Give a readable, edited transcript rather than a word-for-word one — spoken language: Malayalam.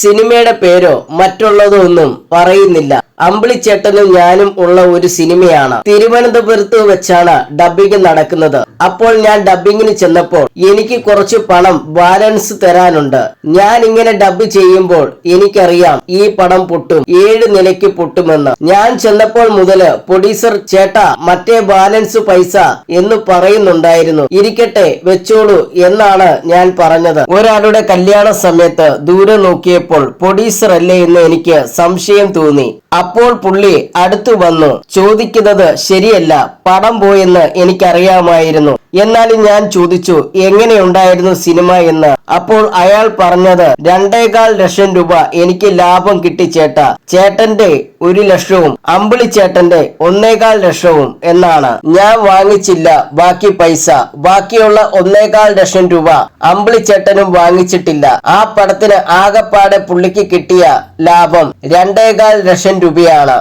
സിനിമയുടെ പേരോ മറ്റുള്ളതോ ഒന്നും പറയുന്നില്ല. അമ്പിളിച്ചേട്ടനും ഞാനും ഉള്ള ഒരു സിനിമയാണ്. തിരുവനന്തപുരത്ത് വെച്ചാണ് ഡബ്ബിംഗ് നടക്കുന്നത്. അപ്പോൾ ഞാൻ ഡബ്ബിങ്ങിന് ചെന്നപ്പോൾ എനിക്ക് കുറച്ച് പണം ബാലൻസ് തരാനുണ്ട്. ഞാൻ ഇങ്ങനെ ഡബ്ബ് ചെയ്യുമ്പോൾ എനിക്കറിയാം ഈ പടം പൊട്ടും, 7 നിലയ്ക്ക് പൊട്ടുമെന്ന്. ഞാൻ ചെന്നപ്പോൾ മുതല് പ്രൊഡ്യൂസർ ചേട്ടാ മറ്റേ ബാലൻസ് പൈസ എന്ന് പറയുന്നുണ്ടായിരുന്നു. ഇരിക്കട്ടെ വെച്ചോളൂ എന്നാണ് ഞാൻ പറഞ്ഞത്. ഒരാളുടെ കല്യാണ സമയത്ത് ദൂരെ നോക്കിയപ്പോൾ പ്രൊഡ്യൂസർ അല്ലേ എന്ന് എനിക്ക് സംശയം തോന്നി. അപ്പോൾ പുള്ളി അടുത്തു വന്നു. ചോദിക്കുന്നത് ശരിയല്ല, പടം പോയെന്ന് എനിക്കറിയാമായിരുന്നു. എന്നാലും ഞാൻ ചോദിച്ചു എങ്ങനെയുണ്ടായിരുന്നു സിനിമ എന്ന്. അപ്പോൾ അയാൾ പറഞ്ഞത് 2.25 ലക്ഷം രൂപ എനിക്ക് ലാഭം കിട്ടി ചേട്ടാ. ചേട്ടന്റെ 1 ലക്ഷവും അമ്പിളിച്ചേട്ടന്റെ 1.25 ലക്ഷവും എന്നാണ്. ഞാൻ വാങ്ങിച്ചില്ല ബാക്കി പൈസ. ബാക്കിയുള്ള 1.25 ലക്ഷം രൂപ അമ്പിളിച്ചേട്ടനും വാങ്ങിച്ചിട്ടില്ല. ആ പടത്തിന് ആകപ്പാടെ പുള്ളിക്ക് കിട്ടിയ ലാഭം 2.25 ലക്ഷം രൂപയാണ്.